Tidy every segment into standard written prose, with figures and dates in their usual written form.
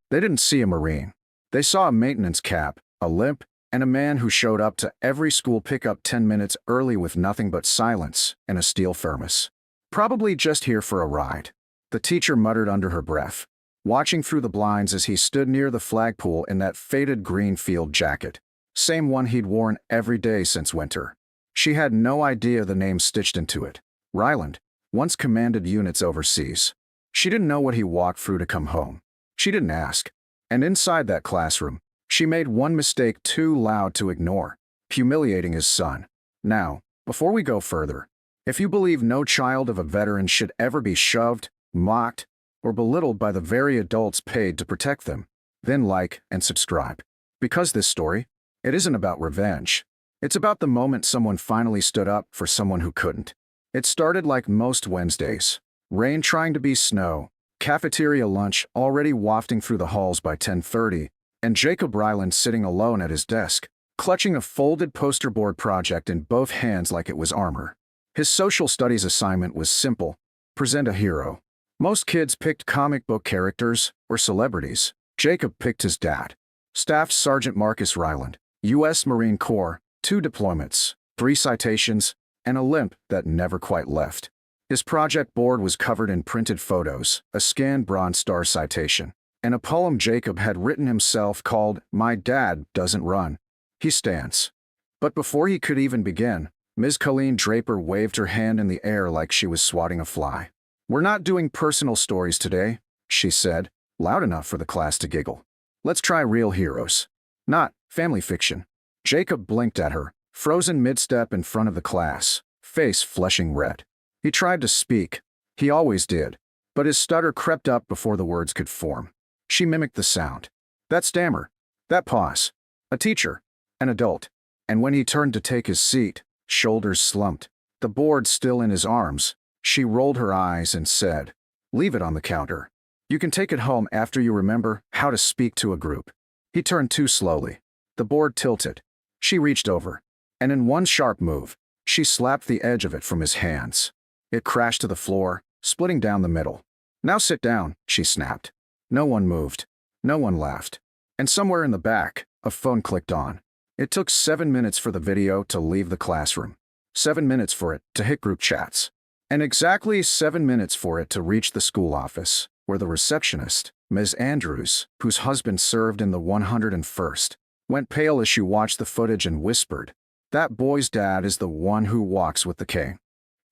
They didn't see a Marine. They saw a maintenance cap, a limp, and a man who showed up to every school pickup 10 minutes early with nothing but silence and a steel thermos. Probably just here for a ride. The teacher muttered under her breath, watching through the blinds as he stood near the flagpole in that faded green field jacket. Same one he'd worn every day since winter. She had no idea the name stitched into it. Ryland once commanded units overseas. She didn't know what he walked through to come home. She didn't ask. And inside that classroom, she made one mistake too loud to ignore, humiliating his son. Now, before we go further, if you believe no child of a veteran should ever be shoved, mocked, or belittled by the very adults paid to protect them, then like and subscribe. Because this story, it isn't about revenge. It's about the moment someone finally stood up for someone who couldn't. It started like most Wednesdays. Rain trying to be snow, cafeteria lunch already wafting through the halls by 10:30, and Jacob Ryland sitting alone at his desk, clutching a folded poster board project in both hands like it was armor. His social studies assignment was simple: present a hero. Most kids picked comic book characters or celebrities. Jacob picked his dad. Staff Sergeant Marcus Ryland, U.S. Marine Corps, 2 deployments, 3 citations, and a limp that never quite left. His project board was covered in printed photos, a scanned Bronze Star citation, and a poem Jacob had written himself called "My Dad Doesn't Run, He Stands." But before he could even begin, Ms. Colleen Draper waved her hand in the air like she was swatting a fly. "We're not doing personal stories today," she said, loud enough for the class to giggle. "Let's try real heroes. Not family fiction." Jacob blinked at her, frozen mid-step in front of the class, face flushing red. He tried to speak. He always did. But his stutter crept up before the words could form. She mimicked the sound. That stammer. That pause. A teacher. An adult. And when he turned to take his seat, shoulders slumped, the board still in his arms, she rolled her eyes and said, "Leave it on the counter. You can take it home after you remember how to speak to a group." He turned too slowly. The board tilted. She reached over, and in one sharp move, she slapped the edge of it from his hands. It crashed to the floor, splitting down the middle. "Now sit down," she snapped. No one moved. No one laughed. And somewhere in the back, a phone clicked on. It took 7 minutes for the video to leave the classroom. 7 minutes for it to hit group chats. And exactly 7 minutes for it to reach the school office, where the receptionist, Ms. Andrews, whose husband served in the 101st, went pale as she watched the footage and whispered, "That boy's dad is the one who walks with the king."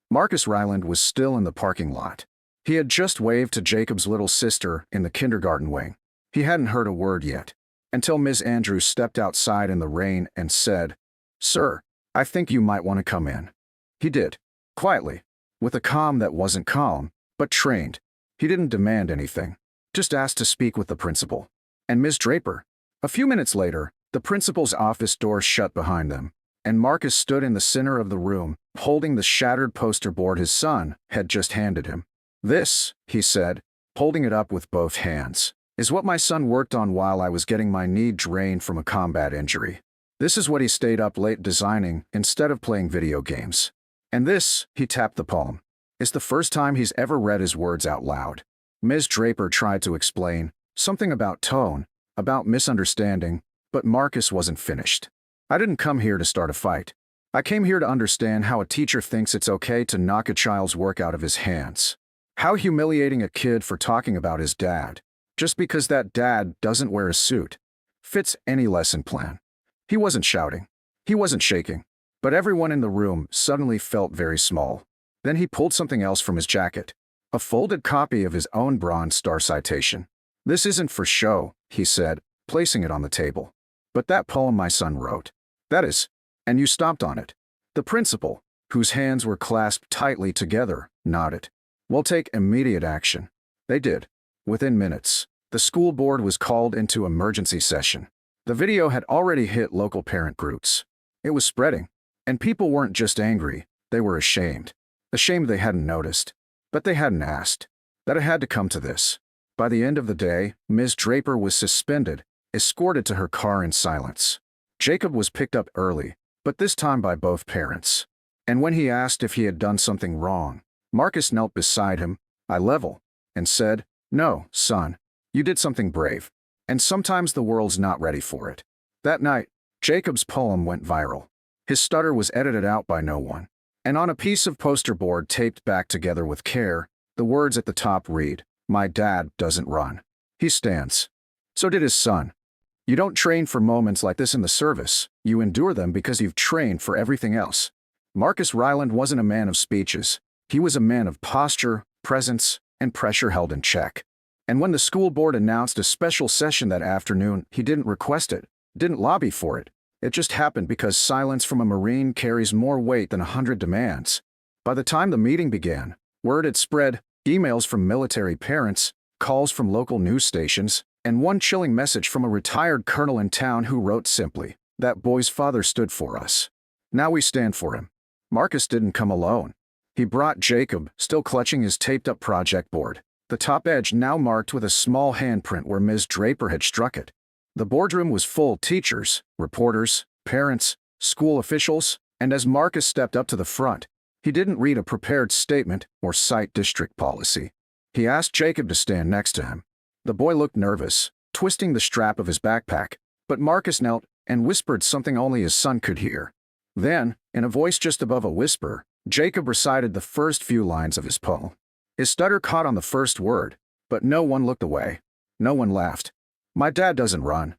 Marcus Ryland was still in the parking lot. He had just waved to Jacob's little sister in the kindergarten wing. He hadn't heard a word yet, until Ms. Andrews stepped outside in the rain and said, "Sir, I think you might want to come in." He did, quietly, with a calm that wasn't calm, but trained. He didn't demand anything, just asked to speak with the principal. And Ms. Draper. A few minutes later, the principal's office door shut behind them, and Marcus stood in the center of the room, holding the shattered poster board his son had just handed him. "This," he said, holding it up with both hands, "is what my son worked on while I was getting my knee drained from a combat injury. This is what he stayed up late designing instead of playing video games. And this," he tapped the poem, "is the first time he's ever read his words out loud." Ms. Draper tried to explain, something about tone, about misunderstanding, but Marcus wasn't finished. "I didn't come here to start a fight. I came here to understand how a teacher thinks it's okay to knock a child's work out of his hands. How humiliating a kid for talking about his dad, just because that dad doesn't wear a suit, fits any lesson plan." He wasn't shouting. He wasn't shaking. But everyone in the room suddenly felt very small. Then he pulled something else from his jacket. A folded copy of his own Bronze Star citation. "This isn't for show," he said, placing it on the table. "But that poem my son wrote. That is." And you stomped on it. The principal, whose hands were clasped tightly together, nodded. "We'll take immediate action." They did. Within minutes, the school board was called into emergency session. The video had already hit local parent groups. It was spreading. And people weren't just angry, they were ashamed. Ashamed they hadn't noticed. But they hadn't asked. That it had to come to this. By the end of the day, Ms. Draper was suspended, escorted to her car in silence. Jacob was picked up early, but this time by both parents. And when he asked if he had done something wrong, Marcus knelt beside him, eye level, and said, "No, son, you did something brave. and sometimes the world's not ready for it. That night, Jacob's poem went viral. His stutter was edited out by no one. And on a piece of poster board taped back together with care, the words at the top read, "My dad doesn't run. He stands." So did his son. You don't train for moments like this in the service. You endure them because you've trained for everything else. Marcus Ryland wasn't a man of speeches. He was a man of posture, presence, and pressure held in check. And when the school board announced a special session that afternoon, he didn't request it, didn't lobby for it. It just happened because silence from a Marine carries more weight than 100 demands. By the time the meeting began, word had spread, emails from military parents, calls from local news stations, and one chilling message from a retired colonel in town who wrote simply, "That boy's father stood for us. Now we stand for him." Marcus didn't come alone. He brought Jacob, still clutching his taped-up project board, the top edge now marked with a small handprint where Ms. Draper had struck it. The boardroom was full teachers, reporters, parents, school officials, and as Marcus stepped up to the front, he didn't read a prepared statement or cite district policy. He asked Jacob to stand next to him. The boy looked nervous, twisting the strap of his backpack, but Marcus knelt and whispered something only his son could hear. Then, in a voice just above a whisper, Jacob recited the first few lines of his poem. His stutter caught on the first word, but no one looked away. No one laughed. "My dad doesn't run.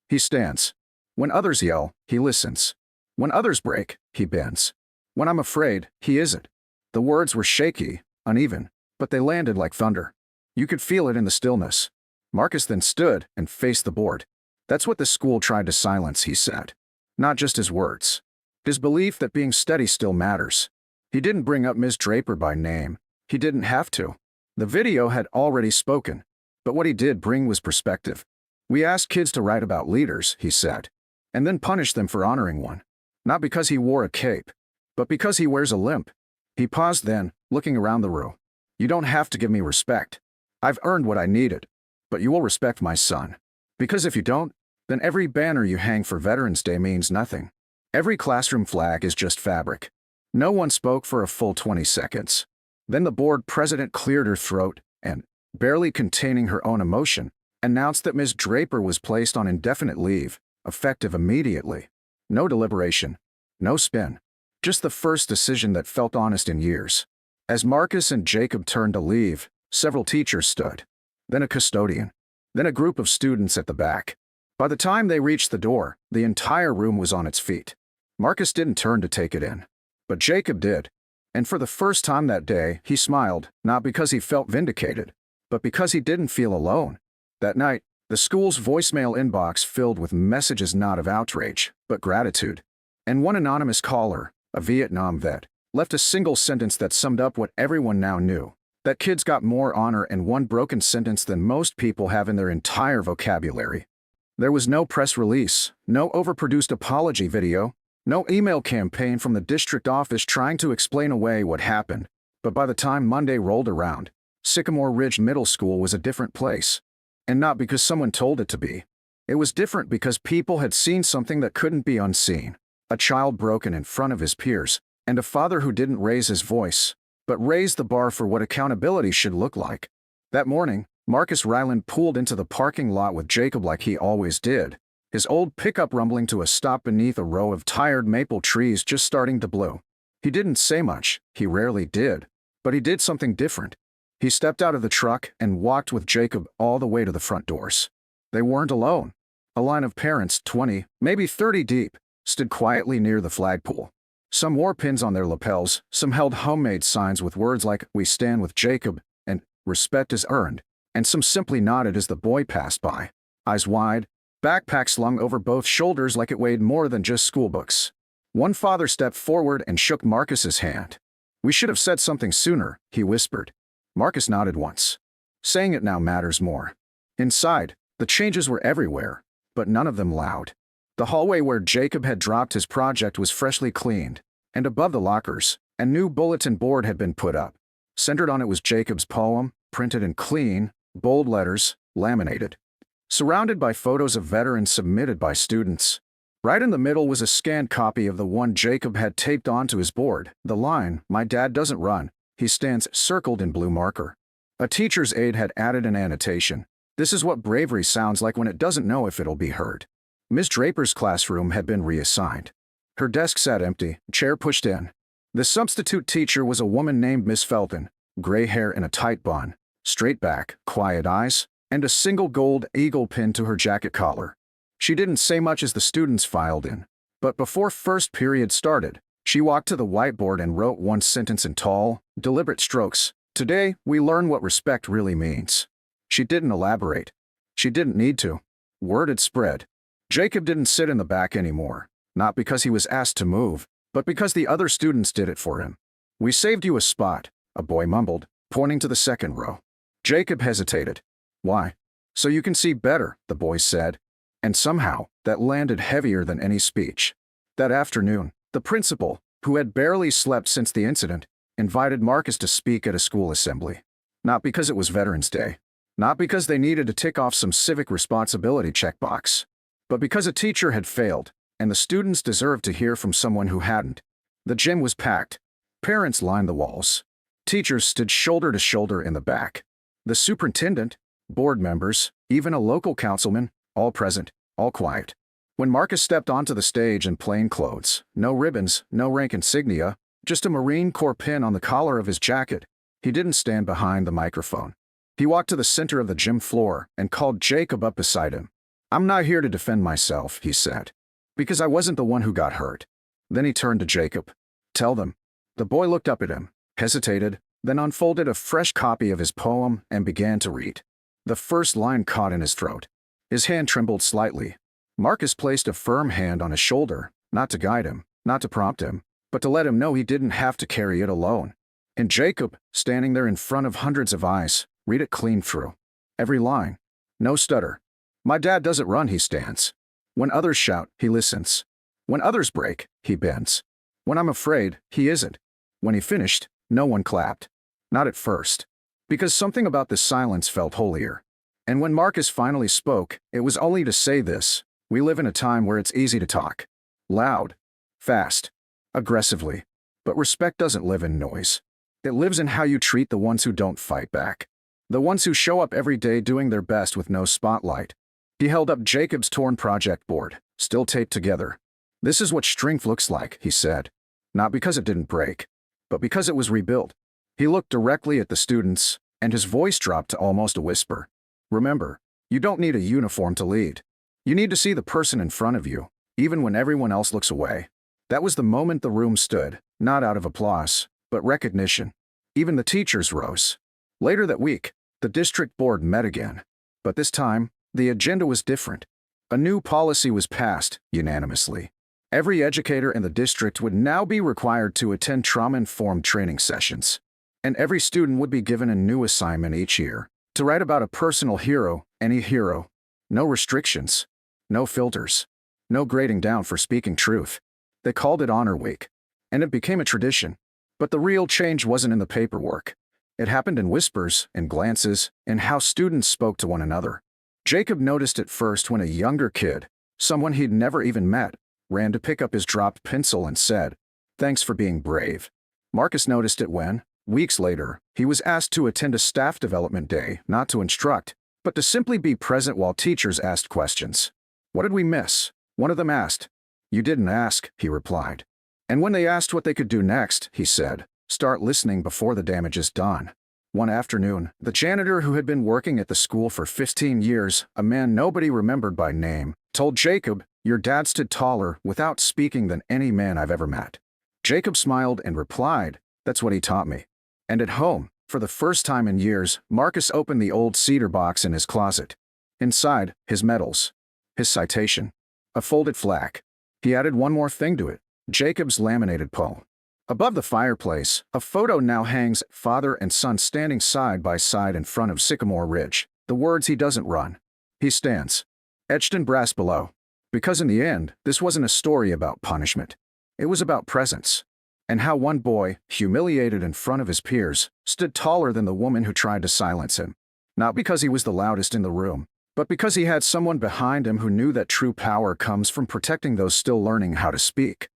He stands. When others yell, he listens. When others break, he bends. When I'm afraid, he isn't." The words were shaky, uneven, but they landed like thunder. You could feel it in the stillness. Marcus then stood and faced the board. "That's what the school tried to silence," he said. Not just his words. His belief that being steady still matters. He didn't bring up Ms. Draper by name. He didn't have to. The video had already spoken. But what he did bring was perspective. "We asked kids to write about leaders," he said, "and then punish them for honoring one. Not because he wore a cape, but because he wears a limp." He paused then, looking around the room. "You don't have to give me respect. I've earned what I needed. But you will respect my son. Because if you don't, then every banner you hang for Veterans Day means nothing. Every classroom flag is just fabric." No one spoke for a full 20 seconds. Then the board president cleared her throat and, barely containing her own emotion, announced that Ms. Draper was placed on indefinite leave, effective immediately. No deliberation. No spin. Just the first decision that felt honest in years. As Marcus and Jacob turned to leave, several teachers stood. Then a custodian. Then a group of students at the back. By the time they reached the door, the entire room was on its feet. Marcus didn't turn to take it in. But Jacob did. And for the first time that day, he smiled, not because he felt vindicated, but because he didn't feel alone. That night, the school's voicemail inbox filled with messages not of outrage, but gratitude. And one anonymous caller, a Vietnam vet, left a single sentence that summed up what everyone now knew. That kids got more honor in one broken sentence than most people have in their entire vocabulary. There was no press release, no overproduced apology video, no email campaign from the district office trying to explain away what happened. But by the time Monday rolled around, Sycamore Ridge Middle School was a different place. And not because someone told it to be. It was different because people had seen something that couldn't be unseen. A child broken in front of his peers, and a father who didn't raise his voice, but raised the bar for what accountability should look like. That morning, Marcus Ryland pulled into the parking lot with Jacob like he always did, his old pickup rumbling to a stop beneath a row of tired maple trees just starting to blow. He didn't say much, he rarely did, but he did something different. He stepped out of the truck and walked with Jacob all the way to the front doors. They weren't alone. A line of parents, 20, maybe 30 deep, stood quietly near the flagpole. Some wore pins on their lapels, some held homemade signs with words like, "We stand with Jacob," and "Respect is earned," and some simply nodded as the boy passed by, eyes wide, backpack slung over both shoulders like it weighed more than just schoolbooks. One father stepped forward and shook Marcus's hand. "We should have said something sooner," he whispered. Marcus nodded once. Saying it now matters more. Inside, the changes were everywhere, but none of them loud. The hallway where Jacob had dropped his project was freshly cleaned, and above the lockers, a new bulletin board had been put up. Centered on it was Jacob's poem, printed in clean, bold letters, laminated. Surrounded by photos of veterans submitted by students. Right in the middle was a scanned copy of the one Jacob had taped onto his board, the line, "My dad doesn't run, he stands," circled in blue marker. A teacher's aide had added an annotation. This is what bravery sounds like when it doesn't know if it'll be heard. Miss Draper's classroom had been reassigned. Her desk sat empty, chair pushed in. The substitute teacher was a woman named Miss Felton, gray hair in a tight bun, straight back, quiet eyes, and a single gold eagle pinned to her jacket collar. She didn't say much as the students filed in, but before first period started, she walked to the whiteboard and wrote one sentence in tall, deliberate strokes. Today, we learn what respect really means. She didn't elaborate. She didn't need to. Word had spread. Jacob didn't sit in the back anymore, not because he was asked to move, but because the other students did it for him. We saved you a spot, a boy mumbled, pointing to the second row. Jacob hesitated. Why? So you can see better, the boy said. And somehow, that landed heavier than any speech. That afternoon, the principal, who had barely slept since the incident, invited Marcus to speak at a school assembly. Not because it was Veterans Day. Not because they needed to tick off some civic responsibility checkbox. But because a teacher had failed, and the students deserved to hear from someone who hadn't. The gym was packed. Parents lined the walls. Teachers stood shoulder to shoulder in the back. The superintendent, board members, even a local councilman, all present, all quiet. When Marcus stepped onto the stage in plain clothes, no ribbons, no rank insignia, just a Marine Corps pin on the collar of his jacket, he didn't stand behind the microphone. He walked to the center of the gym floor and called Jacob up beside him. I'm not here to defend myself, he said, because I wasn't the one who got hurt. Then he turned to Jacob. Tell them. The boy looked up at him, hesitated, then unfolded a fresh copy of his poem and began to read. The first line caught in his throat. His hand trembled slightly. Marcus placed a firm hand on his shoulder, not to guide him, not to prompt him, but to let him know he didn't have to carry it alone. And Jacob, standing there in front of hundreds of eyes, read it clean through. Every line. No stutter. My dad doesn't run, he stands. When others shout, he listens. When others break, he bends. When I'm afraid, he isn't. When he finished, no one clapped. Not at first. Because something about the silence felt holier. And when Marcus finally spoke, it was only to say this: we live in a time where it's easy to talk. Loud. Fast. Aggressively. But respect doesn't live in noise. It lives in how you treat the ones who don't fight back. The ones who show up every day doing their best with no spotlight. He held up Jacob's torn project board, still taped together. This is what strength looks like, he said. Not because it didn't break, but because it was rebuilt. He looked directly at the students, and his voice dropped to almost a whisper. Remember, you don't need a uniform to lead. You need to see the person in front of you, even when everyone else looks away. That was the moment the room stood, not out of applause, but recognition. Even the teachers rose. Later that week, the district board met again. But this time, the agenda was different. A new policy was passed, unanimously. Every educator in the district would now be required to attend trauma-informed training sessions. And every student would be given a new assignment each year, to write about a personal hero, any hero. No restrictions. No filters. No grading down for speaking truth. They called it Honor Week. And it became a tradition. But the real change wasn't in the paperwork. It happened in whispers, in glances, in how students spoke to one another. Jacob noticed it first when a younger kid, someone he'd never even met, ran to pick up his dropped pencil and said, "Thanks for being brave." Marcus noticed it when, weeks later, he was asked to attend a staff development day, not to instruct, but to simply be present while teachers asked questions. What did we miss? One of them asked. You didn't ask, he replied. And when they asked what they could do next, he said, start listening before the damage is done. One afternoon, the janitor who had been working at the school for 15 years, a man nobody remembered by name, told Jacob, your dad stood taller without speaking than any man I've ever met. Jacob smiled and replied, that's what he taught me. And at home, for the first time in years, Marcus opened the old cedar box in his closet. Inside, his medals. His citation. A folded flag. He added one more thing to it, Jacob's laminated poem. Above the fireplace, a photo now hangs, father and son standing side by side in front of Sycamore Ridge. The words he doesn't run. He stands. Etched in brass below. Because in the end, this wasn't a story about punishment. It was about presence. And how one boy, humiliated in front of his peers, stood taller than the woman who tried to silence him. Not because he was the loudest in the room, but because he had someone behind him who knew that true power comes from protecting those still learning how to speak.